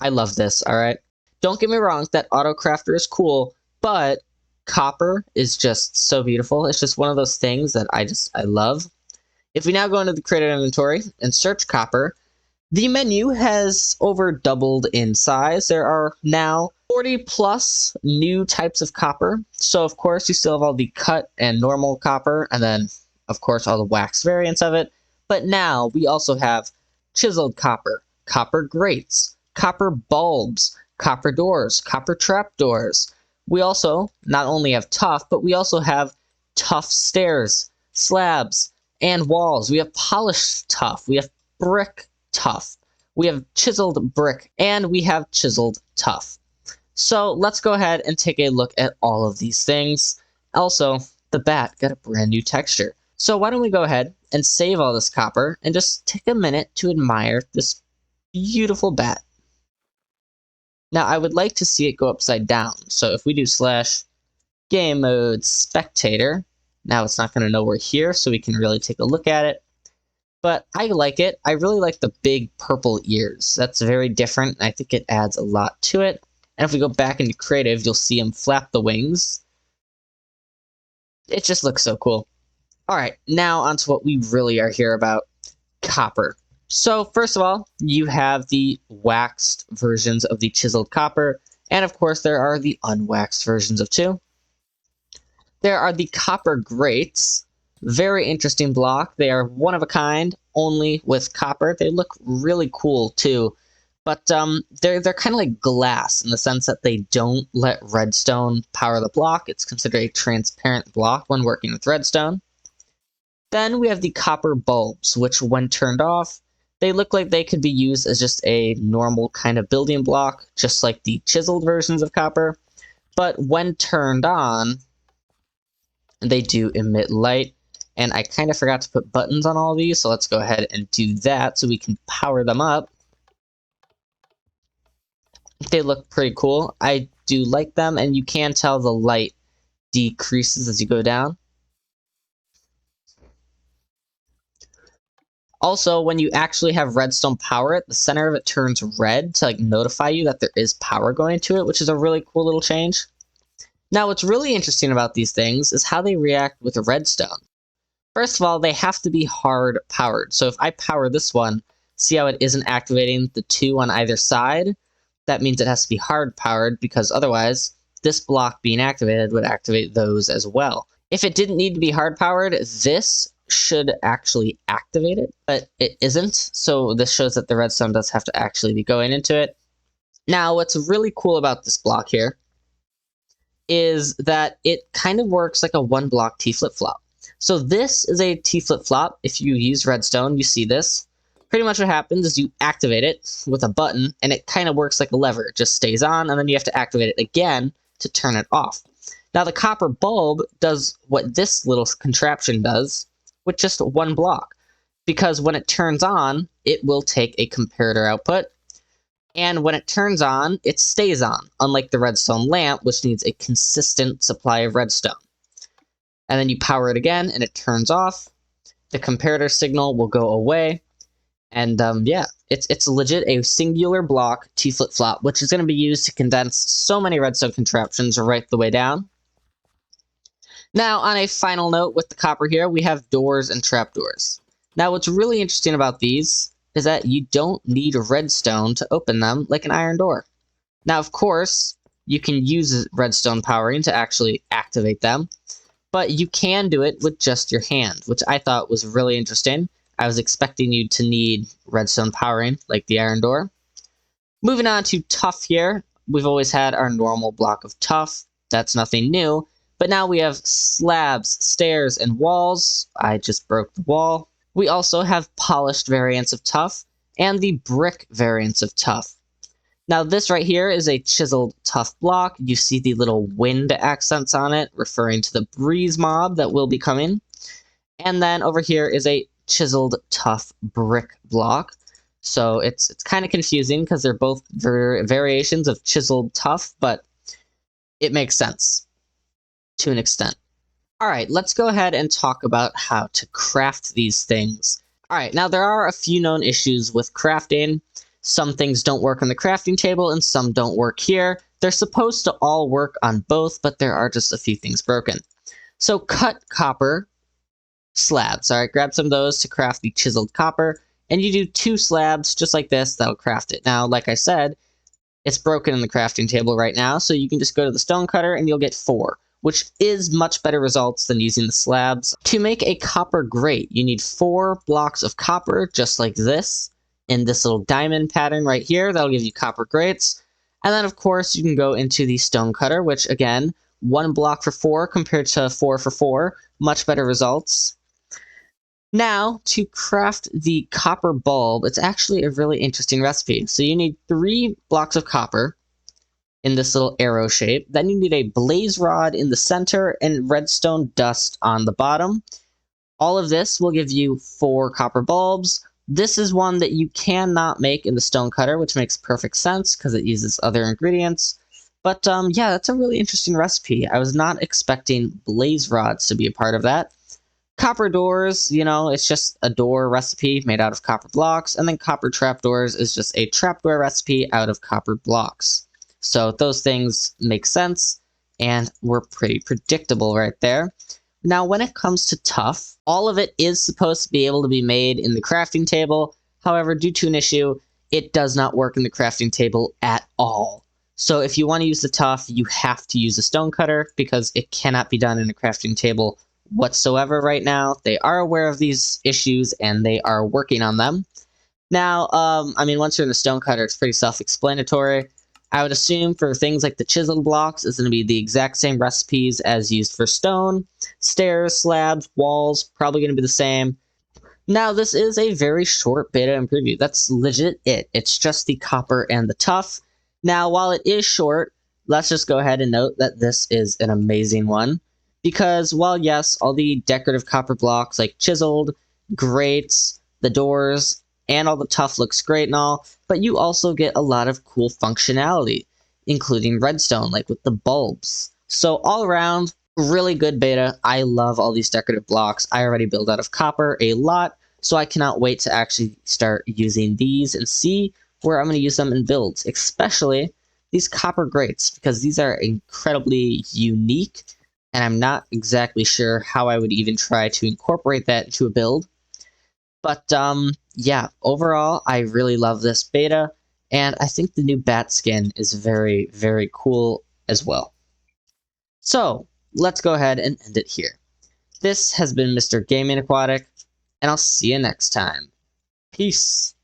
I love this, alright? Don't get me wrong, that auto crafter is cool, but copper is just so beautiful. It's just one of those things that I love. If we now go into the created inventory and search copper, the menu has over doubled in size. There are now 40 plus new types of copper. So of course you still have all the cut and normal copper, and then of course all the wax variants of it. But now we also have chiseled copper, copper grates, copper bulbs, copper doors, copper trapdoors. We also not only have tough, but we also have tough stairs, slabs, and walls. We have polished tough. We have brick tough. We have chiseled brick, and we have chiseled tough. So let's go ahead and take a look at all of these things. Also, the bat got a brand new texture. So why don't we go ahead and save all this copper and just take a minute to admire this beautiful bat. Now I would like to see it go upside down. So if we do / game mode spectator, now it's not going to know we're here, so we can really take a look at it. But I like it. I really like the big purple ears. That's very different, and I think it adds a lot to it. And if we go back into creative, you'll see him flap the wings. It just looks so cool. Alright, now onto what we really are here about, copper. So first of all, you have the waxed versions of the chiseled copper, and of course there are the unwaxed versions of two. There are the copper grates. Very interesting block. They are one of a kind, only with copper. They look really cool too, but they're kind of like glass in the sense that they don't let redstone power the block. It's considered a transparent block when working with redstone. Then we have the copper bulbs, which when turned off, they look like they could be used as just a normal kind of building block, just like the chiseled versions of copper. But when turned on, they do emit light. And I kind of forgot to put buttons on all these, so let's go ahead and do that so we can power them up. They look pretty cool. I do like them, and you can tell the light decreases as you go down. Also, when you actually have redstone power it, the center of it turns red to notify you that there is power going to it, which is a really cool little change. Now, what's really interesting about these things is how they react with redstone. First of all, they have to be hard powered. So if I power this one, see how it isn't activating the two on either side? That means it has to be hard powered, because otherwise this block being activated would activate those as well. If it didn't need to be hard powered, this should actually activate it, but it isn't. So this shows that the redstone does have to actually be going into it. Now, what's really cool about this block here is that it kind of works like a one block T flip-flop. So this is a T flip-flop. If you use redstone, you see this. Pretty much what happens is you activate it with a button, and it kind of works like a lever. It just stays on, and then you have to activate it again to turn it off. Now the copper bulb does what this little contraption does with just one block, because when it turns on, it will take a comparator output, and when it turns on, it stays on, unlike the redstone lamp, which needs a consistent supply of redstone. And then you power it again, and it turns off. The comparator signal will go away, and yeah, it's legit a singular block T flip-flop, which is going to be used to condense so many redstone contraptions right the way down. Now, on a final note with the copper here, we have doors and trapdoors. Now, what's really interesting about these is that you don't need redstone to open them like an iron door. Now, of course, you can use redstone powering to actually activate them, but you can do it with just your hand, which I thought was really interesting. I was expecting you to need redstone powering like the iron door. Moving on to tough here, we've always had our normal block of tough. That's nothing new. But now we have slabs, stairs, and walls. I just broke the wall. We also have polished variants of tough and the brick variants of tough. Now this right here is a chiseled tough block. You see the little wind accents on it, referring to the breeze mob that will be coming. And then over here is a chiseled tough brick block. So it's kind of confusing because they're both variations of chiseled tough, but it makes sense to an extent. Alright, let's go ahead and talk about how to craft these things. Alright, now there are a few known issues with crafting. Some things don't work on the crafting table and some don't work here. They're supposed to all work on both, but there are just a few things broken. So cut copper slabs. All right, grab some of those to craft the chiseled copper, and you do 2 slabs just like this. That'll craft it. Now, like I said, it's broken in the crafting table right now, so you can just go to the stone cutter and you'll get 4, which is much better results than using the slabs. To make a copper grate, you need 4 blocks of copper, just like this, in this little diamond pattern right here. That'll give you copper grates. And then, of course, you can go into the stone cutter, which, again, 1 block for 4 compared to 4 for 4. Much better results. Now, to craft the copper bulb, it's actually a really interesting recipe. So you need 3 blocks of copper in this little arrow shape. Then you need a blaze rod in the center and redstone dust on the bottom. All of this will give you 4 copper bulbs. This is one that you cannot make in the stone cutter, which makes perfect sense because it uses other ingredients. But yeah, that's a really interesting recipe. I was not expecting blaze rods to be a part of that. Copper doors, you know, it's just a door recipe made out of copper blocks, and then copper trapdoors is just a trapdoor recipe out of copper blocks. So those things make sense, and were pretty predictable right there. Now, when it comes to tough, all of it is supposed to be able to be made in the crafting table. However, due to an issue, it does not work in the crafting table at all. So if you want to use the tough, you have to use a stone cutter because it cannot be done in a crafting table whatsoever right now. They are aware of these issues and they are working on them. Now, I mean, once you're in the stone cutter, it's pretty self-explanatory. I would assume for things like the chiseled blocks, it's going to be the exact same recipes as used for stone. Stairs, slabs, walls, probably going to be the same. Now, this is a very short beta and preview. That's legit it. It's just the copper and the tough. Now, while it is short, let's just go ahead and note that this is an amazing one. Because while, yes, all the decorative copper blocks like chiseled, grates, the doors, and all the tough looks great and all, but you also get a lot of cool functionality, including redstone, like with the bulbs. So all around, really good beta. I love all these decorative blocks. I already build out of copper a lot, so I cannot wait to actually start using these and see where I'm going to use them in builds, especially these copper grates, because these are incredibly unique, and I'm not exactly sure how I would even try to incorporate that into a build. But yeah, overall, I really love this beta, and I think the new bat skin is very, very cool as well. So, let's go ahead and end it here. This has been Mr. Gaming Aquatic, and I'll see you next time. Peace!